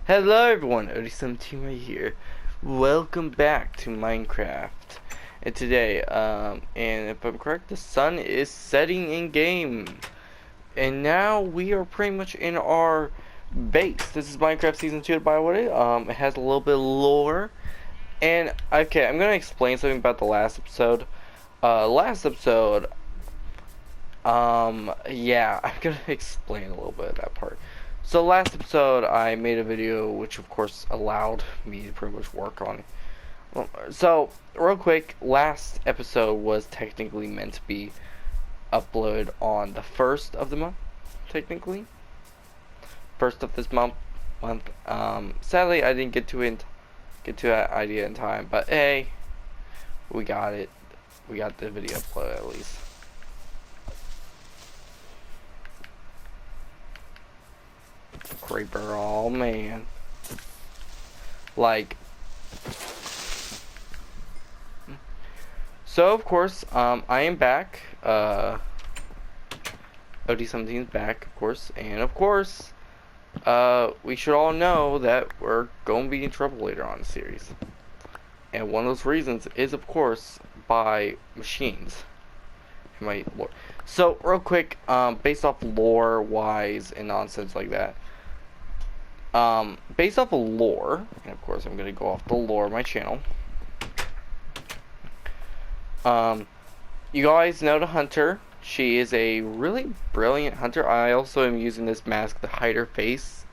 Hello everyone, s2e2 right here. Welcome back to Minecraft. And today, and if I'm correct, the sun is setting in game. And now we are pretty much in our base. This is Minecraft Season 2, by the way. It has a little bit of lore. And, okay, I'm gonna explain something about the last episode. Yeah, I'm gonna explain a little bit of that part. So last episode, I made a video which of course allowed me to pretty much work on it. So, real quick, last episode was technically meant to be uploaded on the 1st of the month, technically. 1st of this month. Sadly, I didn't get to that idea in time, but hey, we got it. We got the video uploaded at least. Creeper, oh man. Like, so of course, I am back. OD17 is back, of course, and of course, we should all know that we're gonna be in trouble later on in the series. And one of those reasons is, of course, by machines. My lore. So, real quick, based off lore-wise and nonsense like that. Based off of lore, and of course I'm gonna go off the lore of my channel. You guys know the hunter. She is a really brilliant hunter. I also am using this mask to hide her face,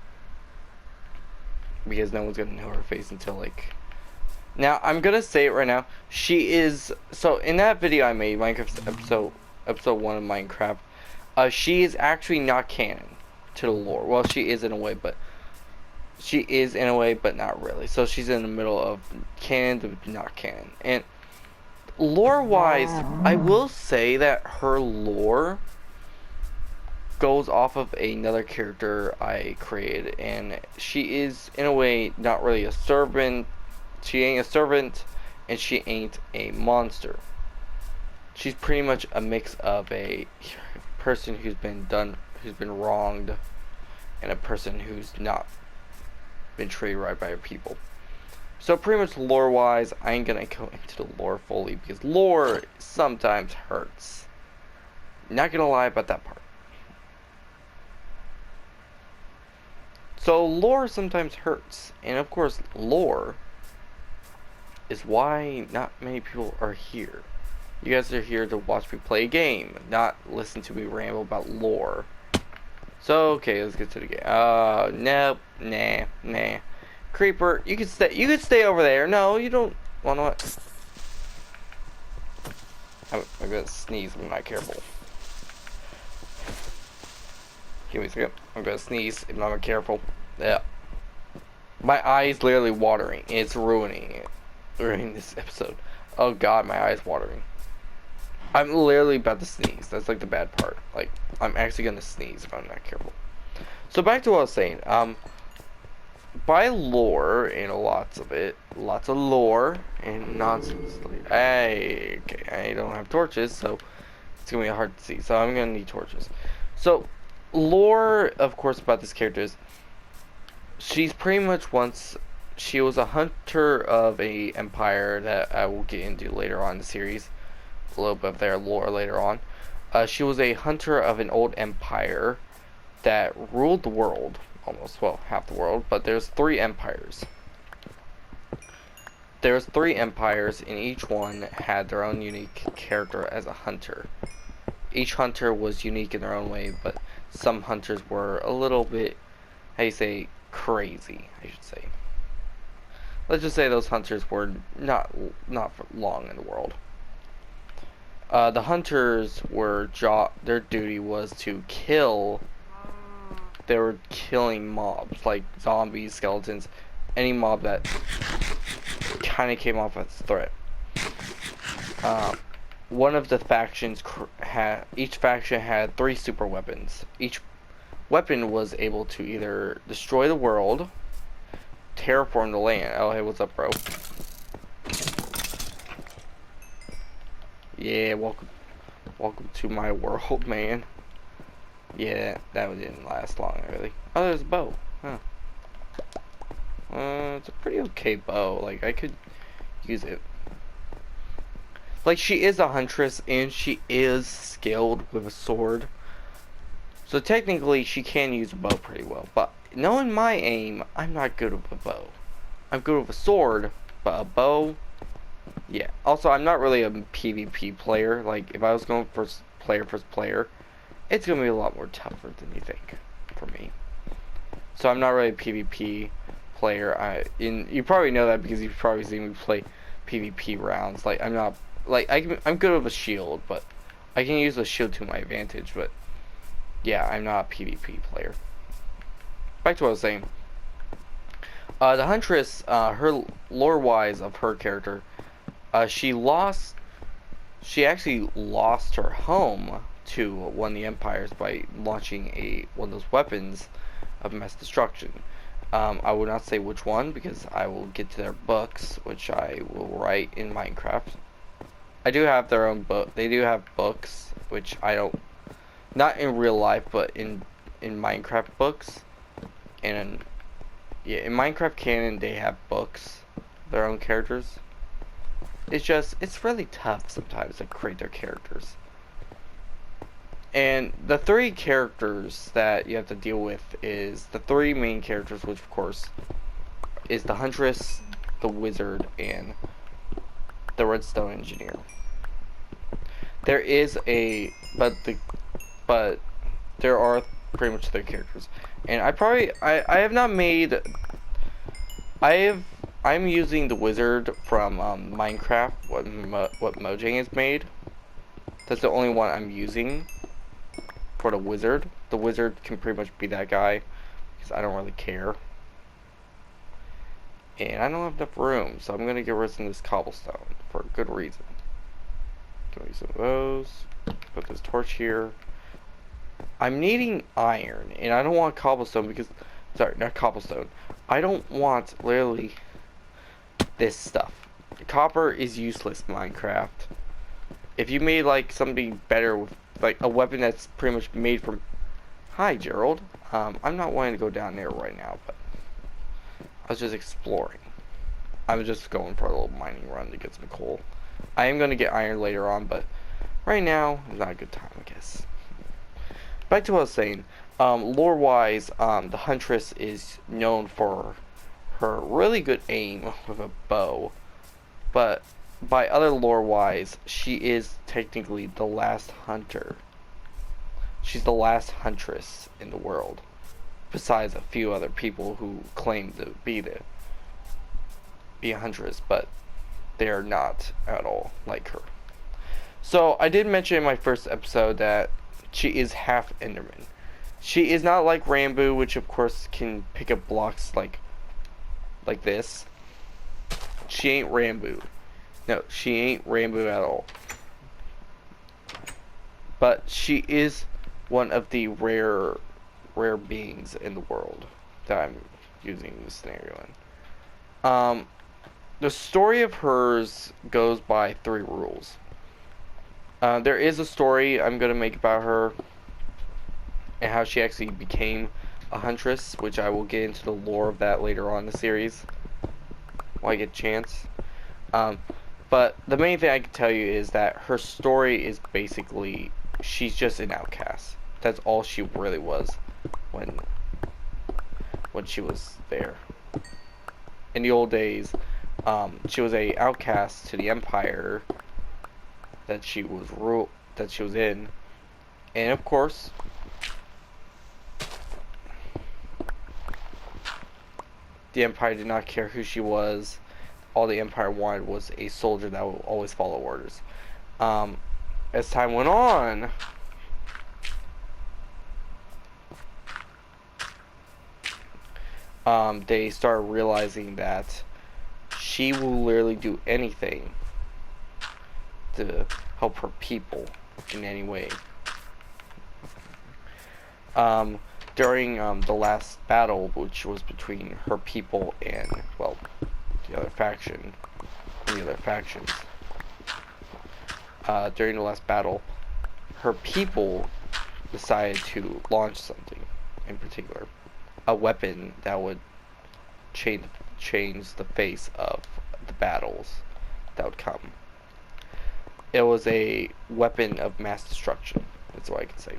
because no one's gonna know her face until like. Now I'm gonna say it right now. She is so in that video I made, Minecraft episode 1 of Minecraft. She is actually not canon to the lore. Well, she is in a way, but. She is in a way, but not really. So she's in the middle of canon to not canon. And lore-wise, I will say that her lore goes off of another character I created. And she is, in a way, not really a servant. She ain't a servant, and she ain't a monster. She's pretty much a mix of a person who's been wronged, and a person who's not been treated right by her people. So pretty much lore wise, I ain't gonna go into the lore fully because lore sometimes hurts. Not gonna lie about that part. So lore sometimes hurts, and of course lore is why not many people are here. You guys are here to watch me play a game, not listen to me ramble about lore. So okay, let's get to the game. Nope, nah. Creeper, you can stay. You can stay over there. No, you don't. Well, no, what? I'm gonna sneeze. I'm not careful. Give me a second. I'm gonna sneeze if I'm not careful. Yeah. My eye's literally watering. It's ruining it. Ruining this episode. Oh God, my eye's watering. I'm literally about to sneeze. That's like the bad part. Like, I'm actually gonna sneeze if I'm not careful. So back to what I was saying. By lore, and lots of lore and nonsense. Hey, okay, I don't have torches, so it's gonna be hard to see. So I'm gonna need torches. So, lore, of course, about this character is she's pretty much she was a hunter of a empire that I will get into later on in the series. A little bit of their lore later on. She was a hunter of an old empire that ruled the world, almost, well, half the world, but there's 3 empires. There's 3 empires, and each one had their own unique character as a hunter. Each hunter was unique in their own way, but some hunters were a little bit, how you say, crazy, I should say. Let's just say those hunters were not for long in the world. The hunters were their duty was to kill. They were killing mobs like zombies, skeletons, any mob that kind of came off as a threat. One of the factions each faction had 3 super weapons. Each weapon was able to either destroy the world, terraform the land. Oh hey, what's up, bro? Yeah, welcome to my world, man. Yeah, that one didn't last long, really. Oh, there's a bow. Huh. It's a pretty okay bow. Like, I could use it. Like, she is a huntress, and she is skilled with a sword. So technically, she can use a bow pretty well. But knowing my aim, I'm not good with a bow. I'm good with a sword, but a bow, yeah. Also, I'm not really a PvP player. Like, if I was going for player versus player, it's going to be a lot more tougher than you think for me. So I'm not really a PvP player. You probably know that because you've probably seen me play PvP rounds. Like, I'm not, like, I'm good with a shield, but I can use a shield to my advantage, but yeah, I'm not a PvP player. Back to what I was saying. The Huntress, her lore-wise of her character, she actually lost her home to one of the empires by launching one of those weapons of mass destruction. I will not say which one because I will get to their books, which I will write in Minecraft. I do have their own book. They do have books, which I don't, not in real life, but in Minecraft books. And yeah, in Minecraft canon, they have books, their own characters. It's really tough sometimes to create their characters. And the three characters that you have to deal with is the three main characters, which of course is the Huntress, the Wizard, and the Redstone Engineer. There is but there are pretty much their characters. And I have not made, I'm using the Wizard from Minecraft, what Mojang has made. That's the only one I'm using for the Wizard. The Wizard can pretty much be that guy because I don't really care. And I don't have enough room, so I'm gonna get rid of this cobblestone for a good reason. Give me some of those. Put this torch here. I'm needing iron, and I don't want cobblestone because, sorry, not cobblestone. I don't want literally this stuff. Copper is useless in Minecraft. If you made like something better with like a weapon that's pretty much made from, hi Gerald. I'm not wanting to go down there right now, but I was just exploring. I was just going for a little mining run to get some coal. I am gonna get iron later on, but right now is not a good time, I guess. Back to what I was saying. Lore-wise, the Huntress is known for her really good aim with a bow, but by other lore-wise, she is technically the last hunter. She's the last huntress in the world, besides a few other people who claim to be a huntress, but they are not at all like her. So I did mention in my first episode that she is half Enderman. She is not like Rambo, which of course can pick up blocks like this. She ain't Rambo. No, she ain't Rambo at all. But she is one of the rare beings in the world that I'm using this scenario in. The story of hers goes by 3 rules. There is a story I'm going to make about her and how she actually became a huntress, which I will get into the lore of that later on in the series when I get a chance. But the main thing I can tell you is that her story is basically she's just an outcast. That's all she really was when she was there. In the old days, she was a outcast to the empire that she was in, and of course, the empire did not care who she was. All the empire wanted was a soldier that would always follow orders. As time went on, they started realizing that she will literally do anything to help her people in any way. During the last battle, which was between her people and, well, the other factions, during the last battle, her people decided to launch something in particular, a weapon that would change the face of the battles that would come. It was a weapon of mass destruction. That's what I can say.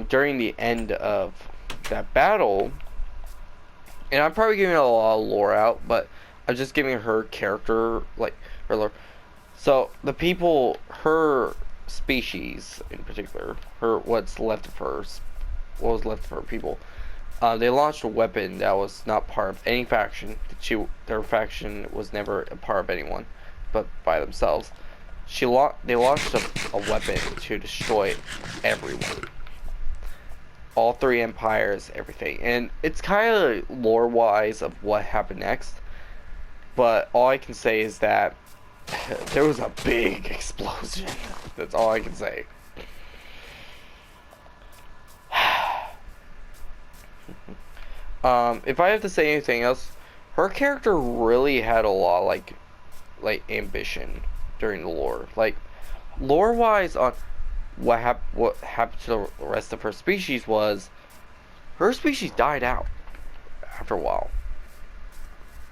During the end of that battle, and I'm probably giving a lot of lore out, but I'm just giving her character, like, her lore. So, the people, her species in particular, what was left of her people, they launched a weapon that was not part of any faction. Their faction was never a part of anyone, but by themselves. They launched a weapon to destroy everyone. All three empires, everything. And it's kind of lore-wise of what happened next. But all I can say is that there was a big explosion. That's all I can say. If I have to say anything else, her character really had a lot like ambition during the lore. Like, lore-wise on what happened to the rest of her species was her species died out after a while.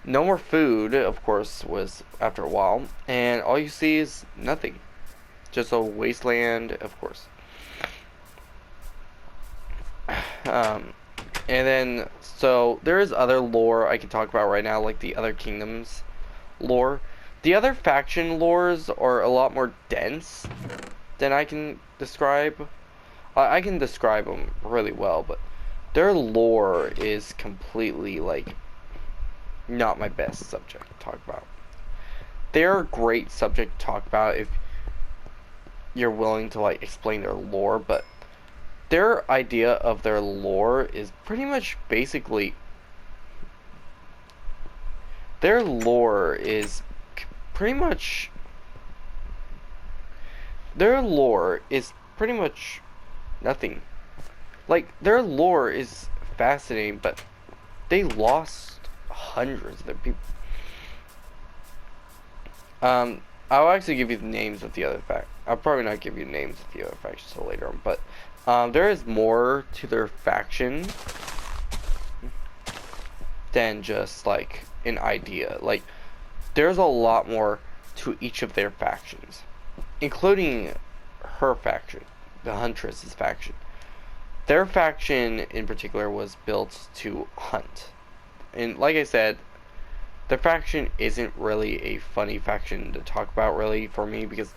No more food, of course, was after a while, and all you see is nothing. Just a wasteland, of course. And then, so there is other lore I can talk about right now, like the other kingdoms lore. The other faction lores are a lot more dense than I can describe. I can describe them really well, but their lore is completely, like, not my best subject to talk about. They're a great subject to talk about if you're willing to, like, explain their lore, but their idea of their lore is pretty much basically their lore is pretty much nothing. Like, their lore is fascinating, but they lost hundreds of their people. I'll actually give you the names of the other I'll probably not give you names of the other factions until later on, but there is more to their faction than just, like, an idea. Like, there's a lot more to each of their factions, including her faction, the Huntress's faction. Their faction in particular was built to hunt. And like I said, their faction isn't really a funny faction to talk about, really, for me, because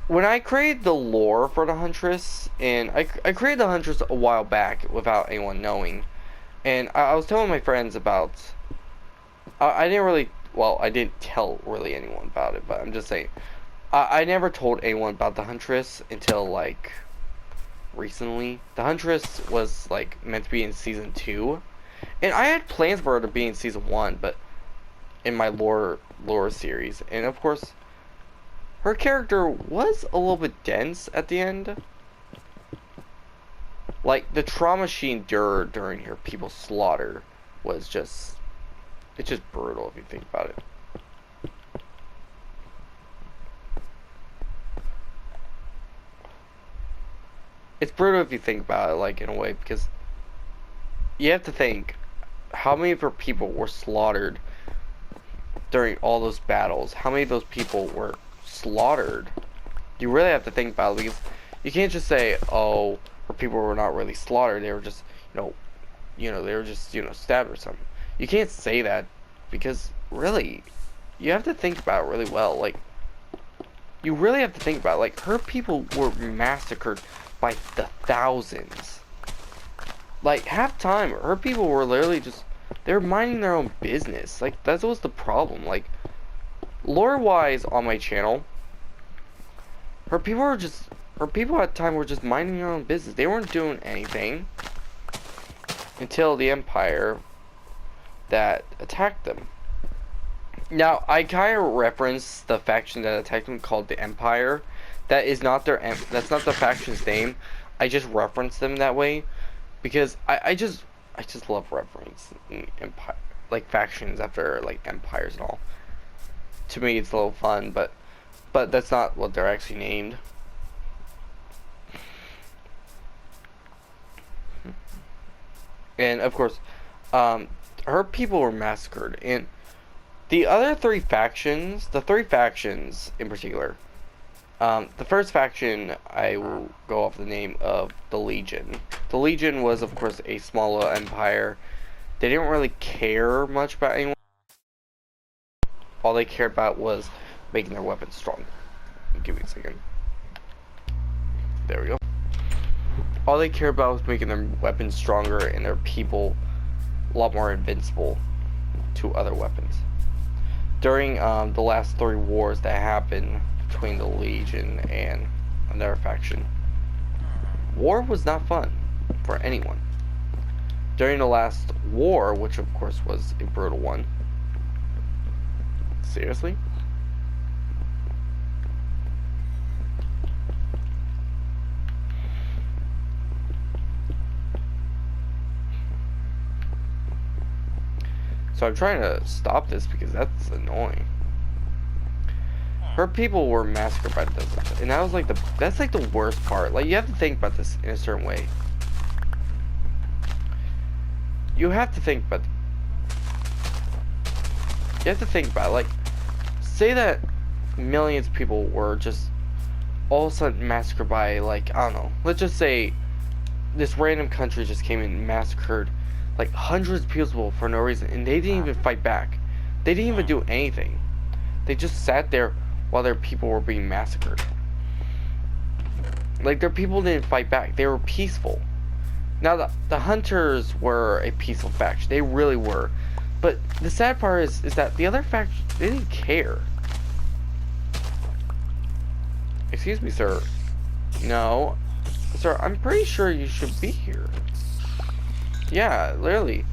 when I created the lore for the Huntress, and I created the Huntress a while back without anyone knowing, and I was telling my friends about, I didn't tell really anyone about it, but I'm just saying, I never told anyone about the Huntress until, like, recently. The Huntress was, like, meant to be in Season 2, and I had plans for her to be in Season 1, but in my lore series, and of course, her character was a little bit dense at the end. Like, the trauma she endured during her people's slaughter was just, it's just brutal if you think about it. It's brutal if you think about it, like, in a way, because you have to think how many of her people were slaughtered during all those battles. How many of those people were slaughtered? You really have to think about it, because you can't just say, oh, her people were not really slaughtered, they were just, they were just, stabbed or something. You can't say that, because really, you have to think about it really well. Like, you really have to think about it. Like, her people were massacred by the thousands. Like, half time, her people were literally just, they were minding their own business. Like, that was the problem. Like, lore-wise on my channel, her people at the time were just minding their own business. They weren't doing anything until the Empire that attacked them. Now, I kind of referenced the faction that attacked them called the Empire. That is not that's not the faction's name. I just referenced them that way because I just love referencing empire, like, factions after, like, empires and all. To me, it's a little fun, but that's not what they're actually named. And of course, her people were massacred. And the other three factions, the three factions in particular, the first faction, I will go off the name of the Legion. The Legion was, of course, a smaller empire. They didn't really care much about anyone. All they cared about was making their weapons stronger. Give me a second. There we go. All they cared about was making their weapons stronger and their people a lot more invincible to other weapons. During the last 3 wars that happened between the Legion and another faction, war was not fun for anyone. During the last war, which of course was a brutal one. Seriously? So I'm trying to stop this because that's annoying. Her people were massacred by the desert, and that was like that's like the worst part. Like, you have to think about this in a certain way. You have to think about it. Like, say that millions of people were just all of a sudden massacred by, like, I don't know, let's just say this random country just came and massacred like hundreds of people for no reason, and they didn't even fight back. They didn't even do anything. They just sat there while their people were being massacred. Like, their people didn't fight back. They were peaceful. Now, the hunters were a peaceful faction. They really were. But the sad part is that the other faction, they didn't care. Excuse me, sir. No. Sir, I'm pretty sure you should be here. Yeah, literally.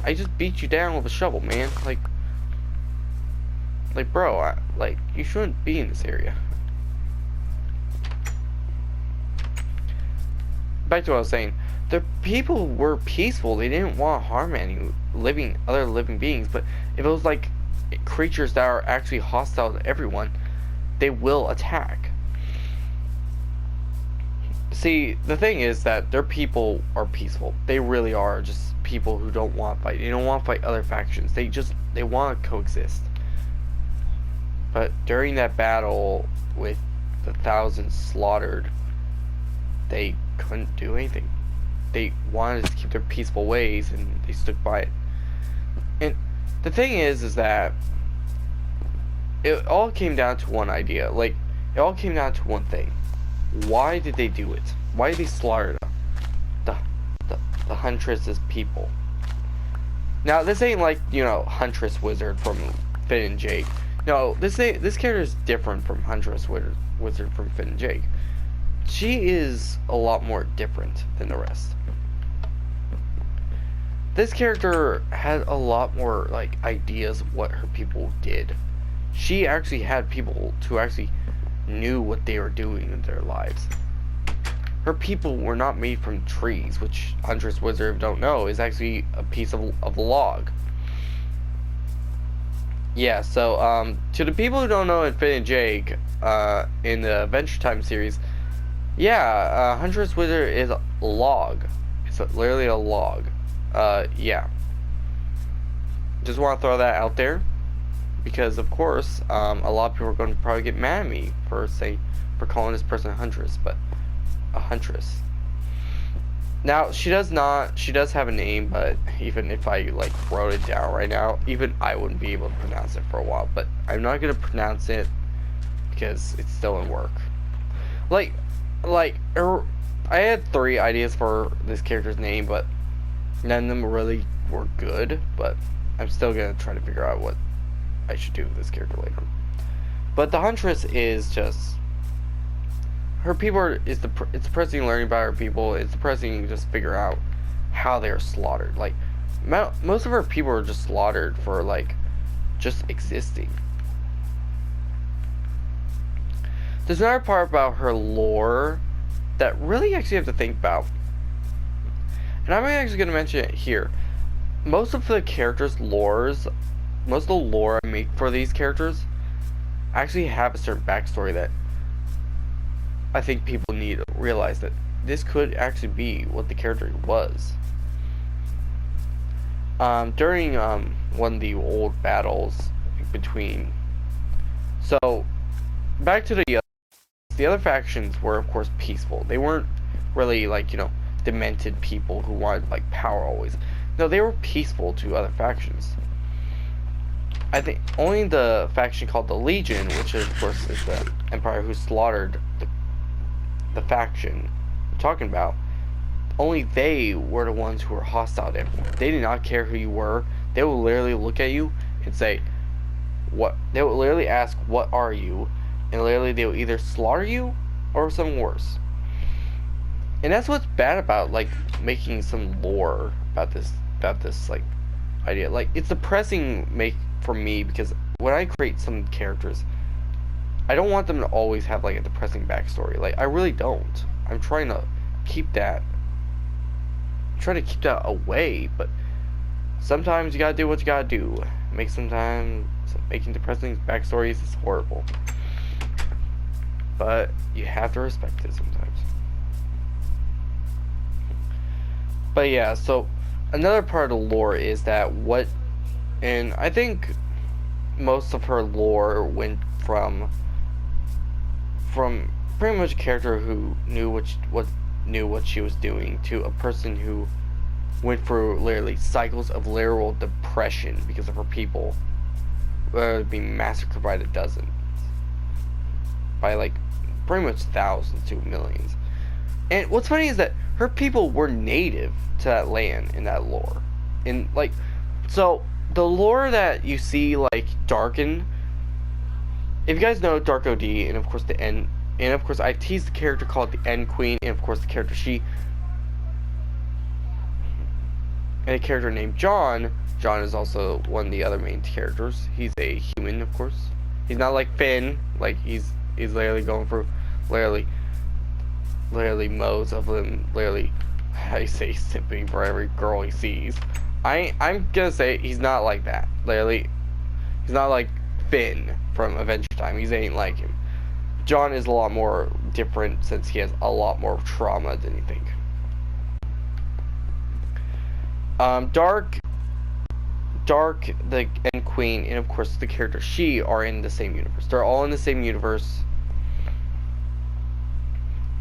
I just beat you down with a shovel, man. Like, bro, like, you shouldn't be in this area. Back to what I was saying. The people were peaceful. They didn't want to harm any other living beings. But if it was like creatures that are actually hostile to everyone, they will attack. See, the thing is that their people are peaceful. They really are just people who don't want to fight. They don't want to fight other factions. They want to coexist. But during that battle with the thousands slaughtered, they couldn't do anything. They wanted to keep their peaceful ways, and they stuck by it. And the thing is that it all came down to one idea. Like, it all came down to one thing. Why did they do it? Why did they slaughter the Huntress's people? Now, this ain't like, you know, Huntress Wizard from Finn and Jake. No, this character is different from Huntress Wizard from Finn and Jake. She is a lot more different than the rest. This character had a lot more, like, ideas of what her people did. She actually had people who actually knew what they were doing in their lives. Her people were not made from trees, which Huntress Wizard, if you don't know, is actually a piece of log. Yeah, so, to the people who don't know in Finn and Jake, in the Adventure Time series, yeah, Huntress Wizard is a log. It's literally a log. Yeah. Just want to throw that out there. Because, of course, a lot of people are going to probably get mad at me for calling this person a Huntress, but a Huntress. Now, she does have a name, but even if I, like, wrote it down right now, even I wouldn't be able to pronounce it for a while, but I'm not going to pronounce it because it's still in work. I had 3 ideas for this character's name, but none of them really were good, but I'm still going to try to figure out what I should do with this character later. But the Huntress is just, her people it's depressing learning about her people. It's depressing to just figure out how they are slaughtered. Like, most of her people are just slaughtered for, like, just existing. There's another part about her lore that really actually have to think about, and I'm actually going to mention it here. Most of the characters' lores, most of the lore I make for these characters actually have a certain backstory that I think people need to realize that this could actually be what the character was. During one of the old battles between, so back to the other factions were of course peaceful. They weren't really like, you know, demented people who wanted like power always. No, they were peaceful to other factions. I think only the faction called the Legion, which of course is the Empire who slaughtered the faction we're talking about, only they were the ones who were hostile to everyone. They did not care who you were. They will literally look at you and say, what? They will literally ask, what are you? And literally they will either slaughter you or something worse. And that's what's bad about like making some lore about this like idea. Like, it's depressing for me, because when I create some characters, I don't want them to always have like a depressing backstory. Like, I really don't. I'm trying to keep that away, but sometimes you gotta do what you gotta do. Sometimes making depressing backstories is horrible, but you have to respect it sometimes. But yeah, so another part of the lore is that and I think most of her lore went from pretty much a character who knew what she was doing to a person who went through literally cycles of literal depression because of her people being massacred by the dozens, by like pretty much thousands to millions. And what's funny is that her people were native to that land in that lore. And like, so the lore that you see like Darken, if you guys know Dark OD, and of course and of course I teased the character called the End Queen, and of course the character and a character named John. John is also one of the other main characters. He's a human, of course. He's not like Finn, like he's literally going for literally modes of them, literally, I say simping for every girl he sees. I'm gonna say he's not like that. Literally, he's not like Finn from Adventure Time. He ain't like him. John is a lot more different since he has a lot more trauma than you think. Dark, the End Queen, and of course the character She are in the same universe. They're all in the same universe.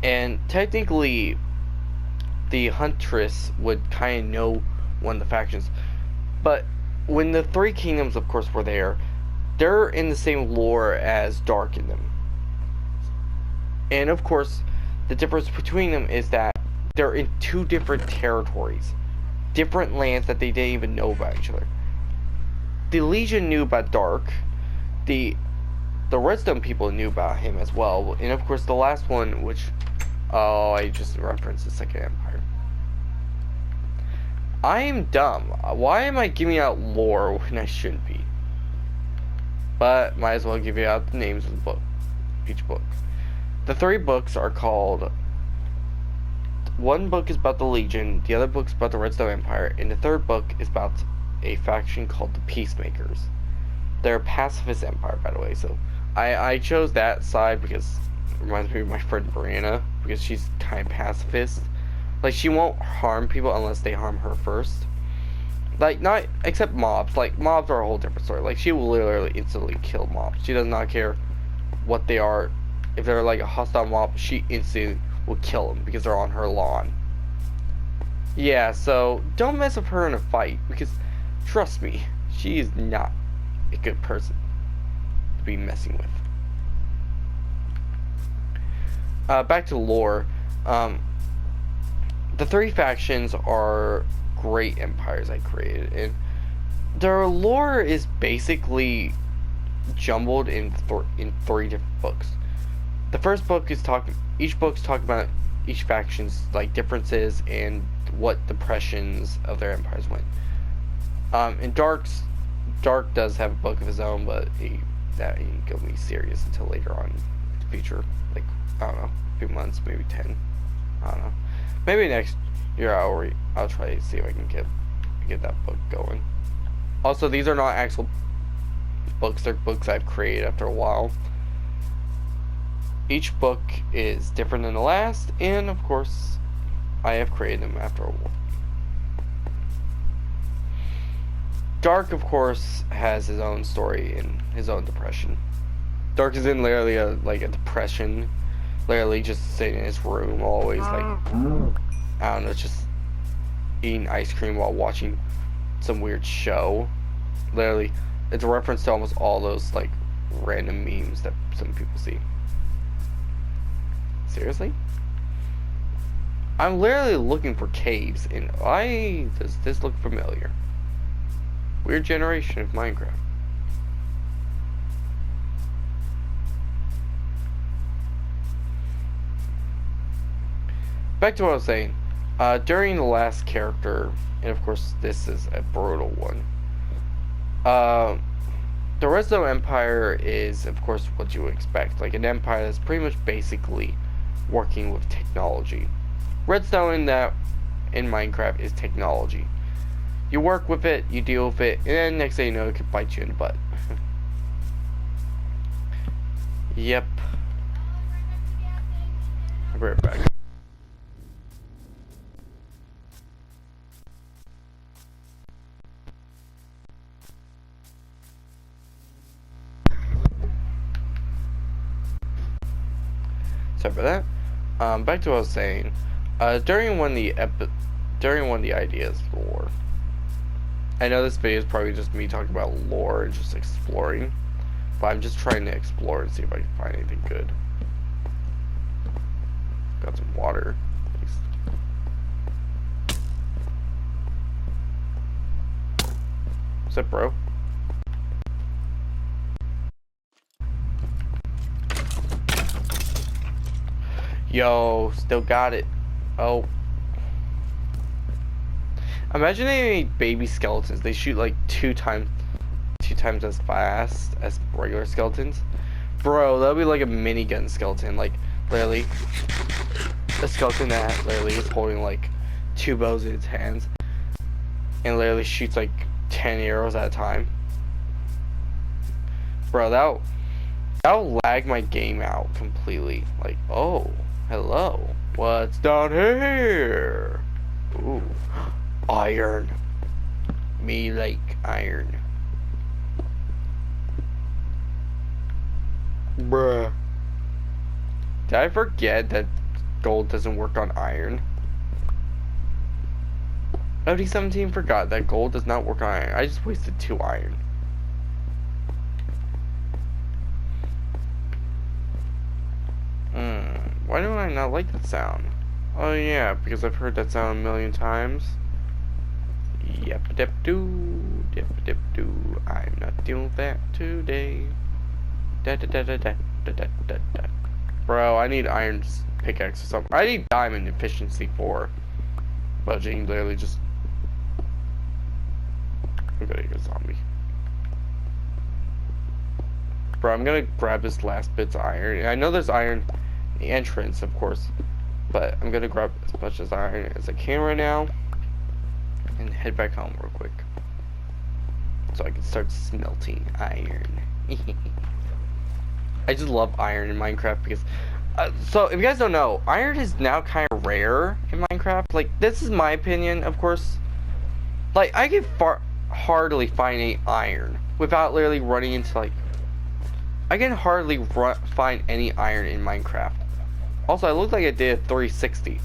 And technically, the Huntress would kind of know one of the factions. But when the Three Kingdoms, of course, were there, they're in the same lore as Dark in them. And of course, the difference between them is that they're in two different territories. Different lands that they didn't even know about each other. The Legion knew about Dark. The Redstone people knew about him as well. And of course, the last one, which... oh, I just referenced the Second Empire. I am dumb. Why am I giving out lore when I shouldn't be? But might as well give you out the names of the book. Each book. The three books are called... one book is about the Legion, the other book is about the Redstone Empire, and the third book is about a faction called the Peacemakers. They're a pacifist empire, by the way, so I chose that side because it reminds me of my friend Brianna, because she's kind of pacifist. Like, she won't harm people unless they harm her first. Like, not except mobs. Like, mobs are a whole different story. Like, she will literally instantly kill mobs. She does not care what they are. If they're like a hostile mob, she instantly will kill them because they're on her lawn. Yeah, so don't mess with her in a fight, because trust me, she is not a good person to be messing with. Back to lore. The three factions are great empires I created, and their lore is basically jumbled in three different books. The first book is each book's talking about each faction's like differences and what depressions of their empires went. And Dark does have a book of his own, but he ain't gonna be serious until later on in the future. Like, I don't know, a few months, maybe 10. I don't know. Maybe next year I'll try to see if I can get that book going. Also, these are not actual books, they're books I've created after a while. Each book is different than the last, and of course, I have created them after a while. Dark, of course, has his own story and his own depression. Dark is in literally a depression, literally just sitting in his room, always like, I don't know, just eating ice cream while watching some weird show. Literally, it's a reference to almost all those like random memes that some people see. Seriously? I'm literally looking for caves, and why does this look familiar? Weird generation of Minecraft. Back to what I was saying. During the last character, and of course this is a brutal one. The Redstone Empire is, of course, what you would expect. Like an empire that's pretty much basically working with technology. Redstone in Minecraft is technology. You work with it, you deal with it, and then next thing you know, it could bite you in the butt. Yep. I'll be right back. Sorry for that. Back to what I was saying. During one of the ideas lore. I know this video is probably just me talking about lore and just exploring, but I'm just trying to explore and see if I can find anything good. Got some water. What's up, bro? Yo, still got it. Oh. Imagine any baby skeletons. They shoot like two times as fast as regular skeletons. Bro, that'll be like a minigun skeleton. Like, literally, a skeleton that literally is holding like 2 bows in its hands. And literally shoots like 10 arrows at a time. Bro, that'll lag my game out completely. Like, oh, hello. What's down here? Ooh. Iron. Me like iron. Bruh. Did I forget that gold doesn't work on iron? OD17 forgot that gold does not work on iron. I just wasted 2 iron. Why do I not like that sound? Oh yeah, because I've heard that sound a million times. Yep, dip doo, dip dip doo. I'm not doing that today. Da da da da da da da da da. Bro, I need iron pickaxe or something. I need diamond efficiency 4. Budging literally just. I'm gonna get a zombie. Bro, I'm gonna grab this last bits of iron. I know there's iron in the entrance, of course, but I'm gonna grab as much as iron as I can right now. And head back home real quick so I can start smelting iron. I just love iron in Minecraft because so if you guys don't know, iron is now kind of rare in Minecraft. Like, this is my opinion, of course. Like, I can hardly find any iron without literally running into like, I can hardly find any iron in Minecraft. Also, I look like I did a 360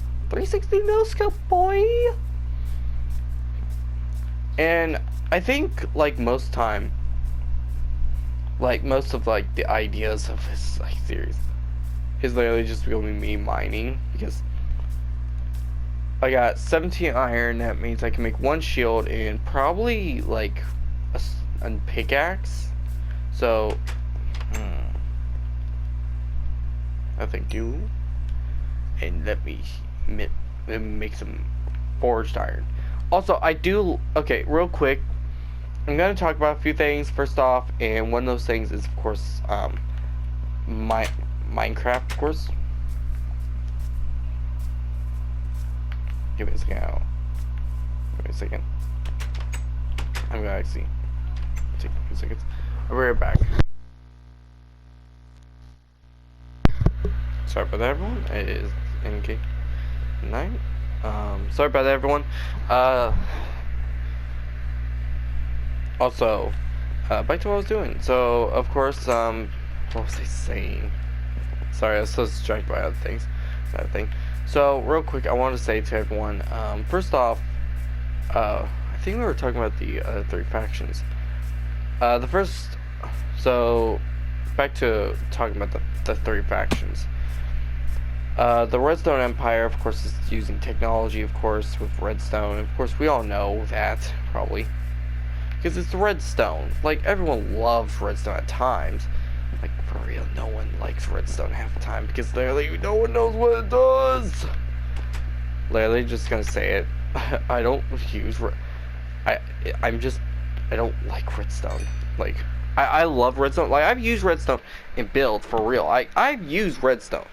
no scope, boy. And I think, like, most time, like, most of, like, the ideas of this, like, series is literally just going to be me mining, because I got 17 iron. That means I can make 1 shield and probably, like, a pickaxe. So, I thank you. And let me make some forged iron. Also, okay, real quick, I'm going to talk about a few things first off, and one of those things is, of course, Minecraft, of course. Give me a second. Give me a second. I'm going to actually take a few seconds. I'll be right back. Sorry about that, everyone. It is NK9. Sorry about that, everyone. Also, back to what I was doing. So, of course, what was I saying? Sorry, I was so distracted by other things. That thing. So, real quick, I want to say to everyone, first off, I think we were talking about the other three factions. The first, so, back to talking about the three factions. The Redstone Empire, of course, is using technology, of course, with Redstone. Of course, we all know that, probably. Because it's Redstone. Like, everyone loves Redstone at times. Like, for real, no one likes Redstone half the time. Because literally, no one knows what it does. Literally, just gonna say it. I don't use... I'm just... I don't like Redstone. Like, I love Redstone. Like, I've used Redstone in build, for real. I've used Redstone.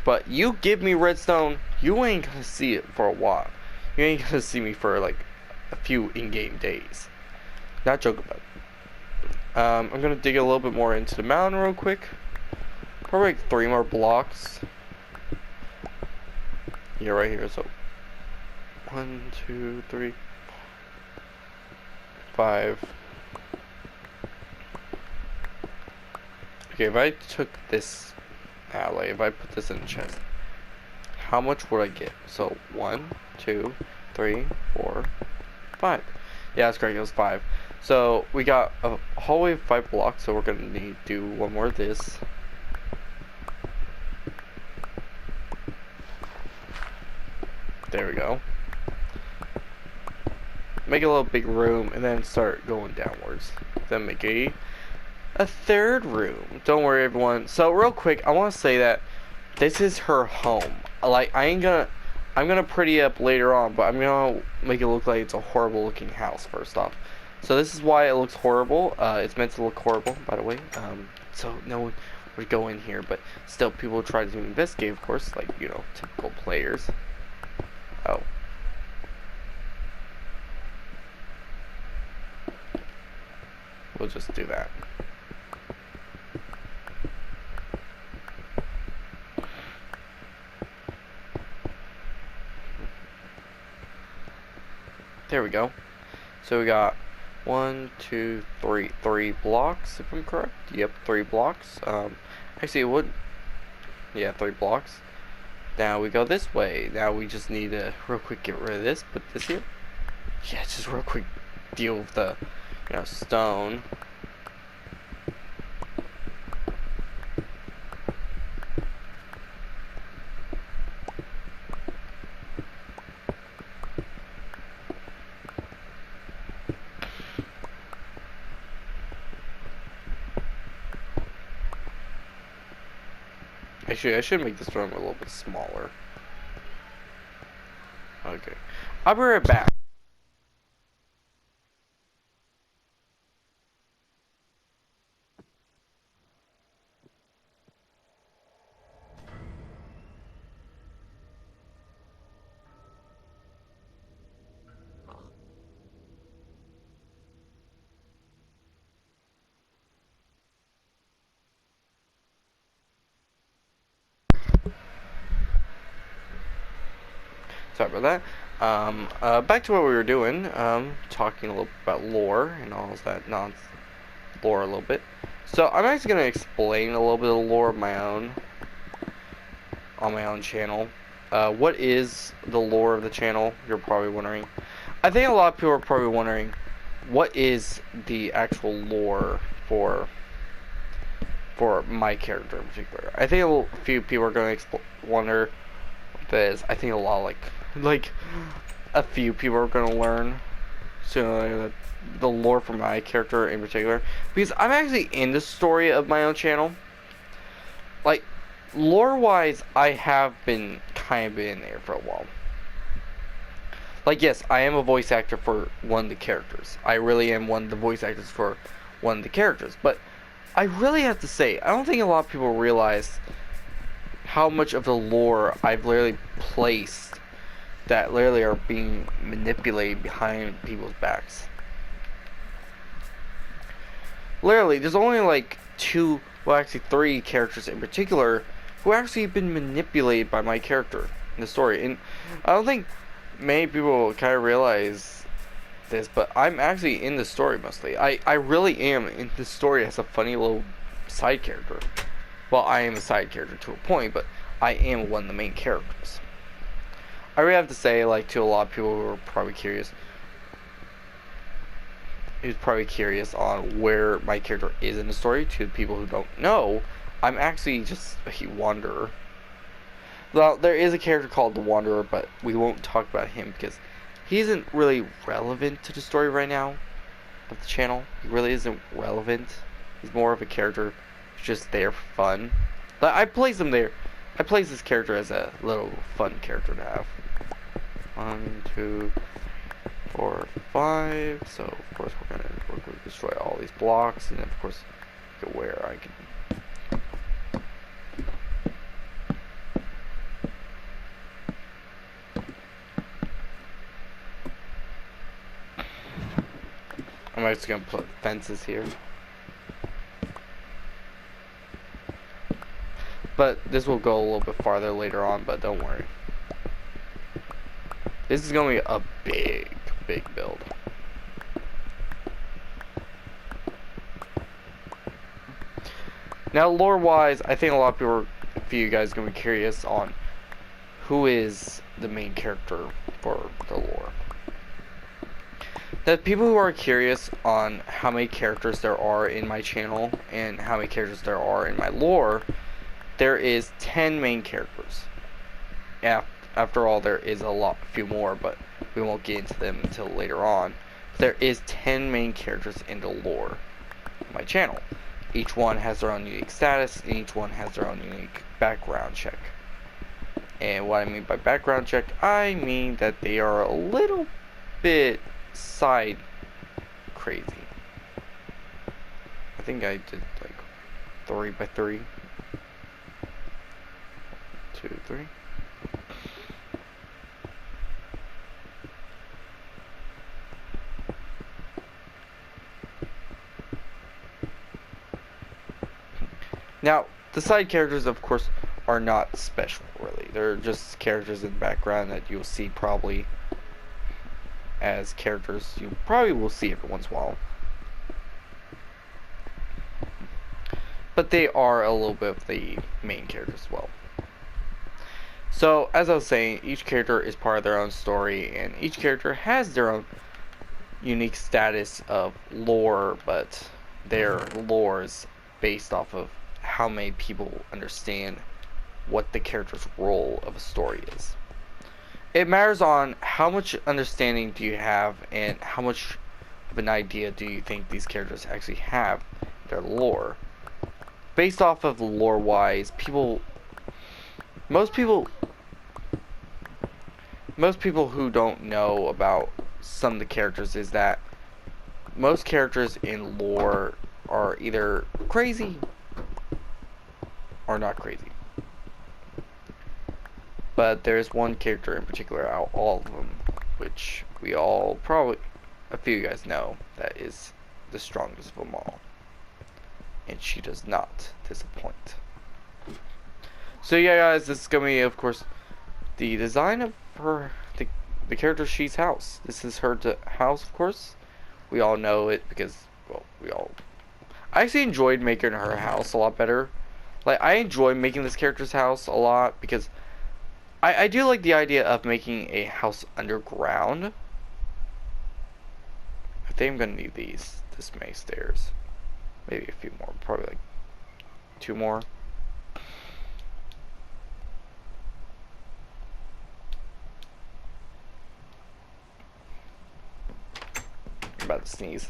But you give me Redstone, you ain't gonna see it for a while. You ain't gonna see me for, like, a few in-game days. Not joking about it. I'm gonna dig a little bit more into the mountain real quick. Probably like 3 more blocks. Yeah, right here. So 1, 2, 3, 5. Okay, if I took this alley, if I put this in a chest, how much would I get? So 1, 2, 3, 4, 5. Yeah, that's correct. It was 5. So we got a hallway of 5 blocks. So we're gonna need to do one more of this. There we go. Make a little big room and then start going downwards. Then make a third room. Don't worry, everyone. So real quick, I want to say that this is her home. Like, I'm gonna pretty up later on, but I'm gonna make it look like it's a horrible looking house first off. So this is why it looks horrible. It's meant to look horrible, by the way. So no one would go in here, but still people try to investigate, of course, like, you know, typical players. Oh. We'll just do that. There we go. So we got 1, 2, 3 blocks, if I'm correct. Yep, 3 blocks. Actually it would. Yeah, 3 blocks. Now we go this way. Now we just need to real quick get rid of this. Put this here. Yeah, just real quick deal with the, you know, stone. Actually, I should make this room a little bit smaller. Okay. I'll be right back. Sorry about that. Back to what we were doing. Talking a little bit about lore and all that nonsense. Lore a little bit. So I'm actually gonna explain a little bit of lore of my own on my own channel. What is the lore of the channel? You're probably wondering. I think a lot of people are probably wondering, what is the actual lore for my character in particular. I think a few people are gonna wonder this. I think a lot like a few people are gonna learn soon the lore for my character in particular, because I'm actually in the story of my own channel. Like, lore wise, I have been kind of in there for a while. Like, yes, I am a voice actor for one of the characters. I really am one of the voice actors for one of the characters. But I really have to say, I don't think a lot of people realize how much of the lore I've literally placed that literally are being manipulated behind people's backs. Literally, there's only like 2, well actually 3 characters in particular who actually have been manipulated by my character in the story. And I don't think many people kind of realize this, but I'm actually in the story mostly. I really am in the story as a funny little side character. Well, I am a side character to a point, but I am one of the main characters. I really have to say, like, to a lot of people who are probably curious, on where my character is in the story. To the people who don't know, I'm actually just a wanderer. Well, there is a character called the Wanderer, but we won't talk about him because he isn't really relevant to the story right now of the channel. He really isn't relevant. He's more of a character who's just there for fun. But I place him there. I place this character as a little fun character to have. 1, 2, 4, 5. So of course we're gonna destroy all these blocks, and then of course go where I can. I'm just gonna put fences here. But this will go a little bit farther later on, but don't worry. This is gonna be a big build. Now, lore-wise, I think a few of you guys are gonna be curious on who is the main character for the lore. The people who are curious on how many characters there are in my channel and how many characters there are in my lore, there is 10 main characters. After all, there is a few more, but we won't get into them until later on. There is 10 main characters in the lore of my channel. Each one has their own unique status, and each one has their own unique background check. And what I mean by background check, I mean that they are a little bit side crazy. I think I did like 3 by 3. 2, 3. Now, the side characters, of course, are not special, really. They're just characters in the background that you'll see probably as characters you probably will see every once in a while. But they are a little bit of the main characters as well. So, as I was saying, each character is part of their own story, and each character has their own unique status of lore, but their lore is based off of how many people understand what the character's role of a story is. It matters on how much understanding do you have and how much of an idea do you think these characters actually have their lore. Based off of lore wise, most people who don't know about some of the characters is that most characters in lore are either crazy or not crazy. But there's one character in particular out of all of them, which we all probably, a few of you guys know, that is the strongest of them all. And she does not disappoint. So yeah guys, this is going to be, of course, the design of her, the character She's house. This is her house, of course. We all know it because, well, I actually enjoyed making her house a lot better. Like, I enjoy making this character's house a lot because I do like the idea of making a house underground. I think I'm gonna need this many stairs. Maybe a few more, probably like 2 more. I'm about to sneeze.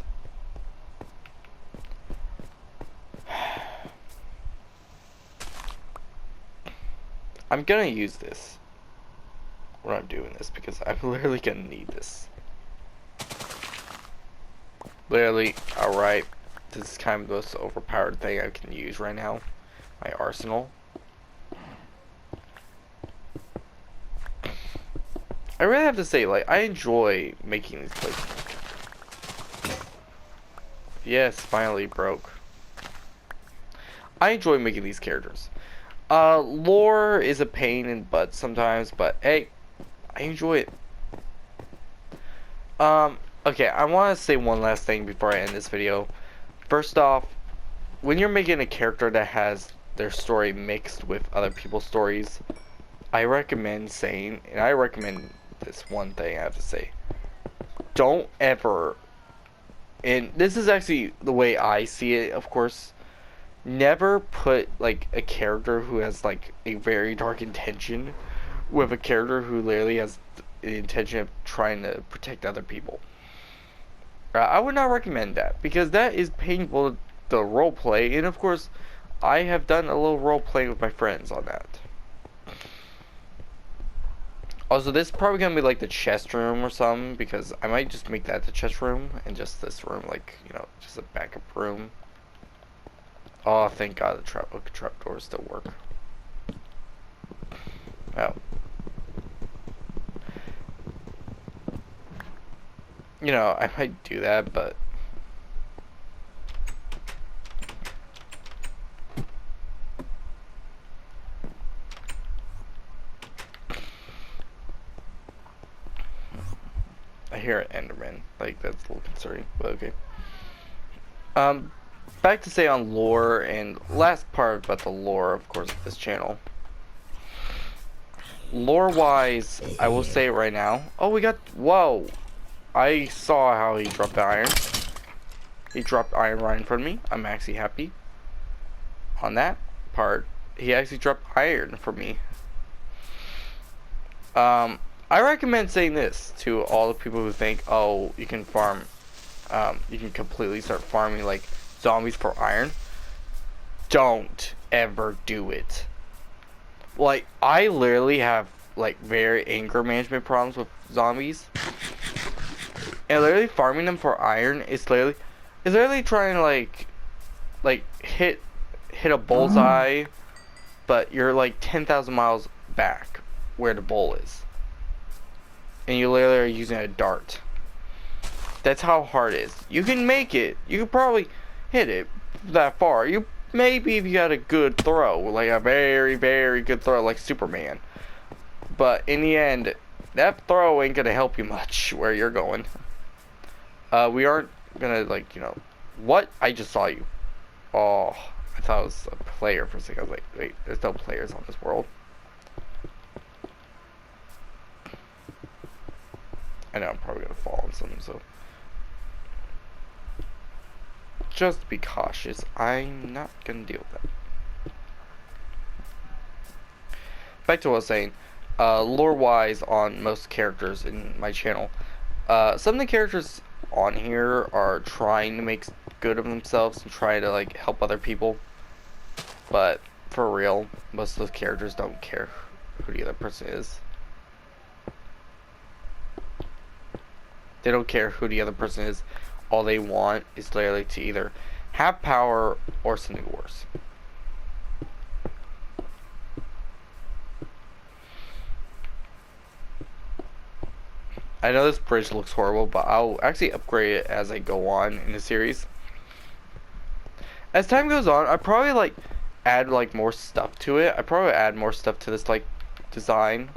I'm gonna use this when I'm doing this because I'm literally gonna need this. Literally, alright. This is kind of the most overpowered thing I can use right now. My arsenal. I really have to say, like, I enjoy making these places. Yes, finally broke. I enjoy making these characters. Lore is a pain in the butt sometimes, but hey, I enjoy it. Okay, I want to say one last thing before I end this video. First off, when you're making a character that has their story mixed with other people's stories, I recommend saying, and I recommend this one thing I have to say. Don't ever, and this is actually the way I see it, of course, never put like a character who has like a very dark intention with a character who literally has the intention of trying to protect other people. I would not recommend that because that is painful to role play, and of course, I have done a little role play with my friends on that. Also, this is probably gonna be like the chest room or something because I might just make that the chest room and just this room, like, you know, just a backup room. Oh, thank God the trap doors still work. Oh. You know, I might do that, but I hear an Enderman. Like, that's a little concerning, but okay. Back to say on lore, and last part about the lore, of course, of this channel. Lore-wise, I will say it right now. Oh, we got, whoa. I saw how he dropped the iron. He dropped iron right in front of me. I'm actually happy on that part. He actually dropped iron for me. I recommend saying this to all the people who think, oh, you can farm, you can completely start farming like zombies for iron. Don't ever do it. Like, I literally have like very anger management problems with zombies, and literally farming them for iron is literally trying to like hit a bullseye, but you're like 10,000 miles back where the bull is, and you literally are using a dart. That's how hard it is. You can make it. You can probably hit it that far. You maybe if you got a good throw, like a very, very good throw, like Superman. But in the end, that throw ain't gonna help you much where you're going. We aren't gonna, like, you know, what? I just saw you. Oh, I thought it was a player for a second. I was like, wait, there's no players on this world. I know I'm probably gonna fall on something, so just be cautious. I'm not gonna deal with that. Back to what I was saying. Lore-wise on most characters in my channel, some of the characters on here are trying to make good of themselves and try to like help other people, but for real, most of those characters don't care who the other person is. They don't care who the other person is. All they want is literally to either have power or something worse. I know this bridge looks horrible, but I'll actually upgrade it as I go on in the series. As time goes on, I probably like add like more stuff to it. I probably add more stuff to this like design.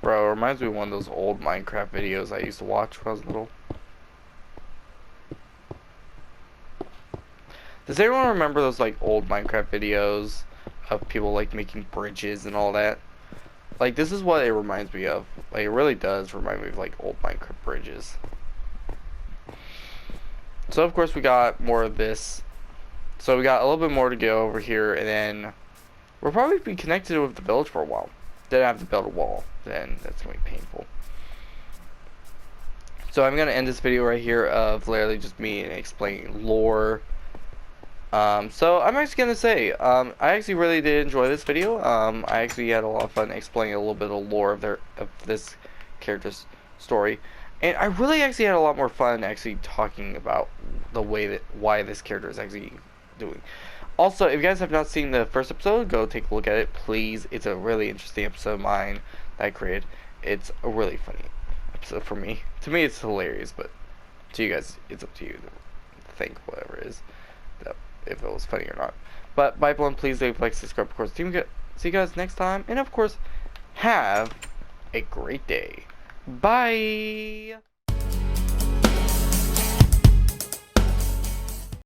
Bro, it reminds me of one of those old Minecraft videos I used to watch when I was little. Does anyone remember those like old Minecraft videos of people like making bridges and all that? Like, this is what it reminds me of. Like, it really does remind me of like old Minecraft bridges. So of course we got more of this. So we got a little bit more to go over here, and then we'll probably be connected with the village for a while. Then I have to build a wall. Then that's gonna be painful. So I'm gonna end this video right here of literally just me explaining lore. So I'm actually gonna say, I actually really did enjoy this video. I actually had a lot of fun explaining a little bit of lore of this character's story, and I really actually had a lot more fun actually talking about the way that why this character is actually doing. Also, if you guys have not seen the first episode, go take a look at it, please. It's a really interesting episode of mine that I created. It's a really funny episode for me. To me, it's hilarious, but to you guys, it's up to you to think whatever it is. If it was funny or not. But by everyone, please leave a like, subscribe, of course. See you guys next time, and of course, have a great day. Bye!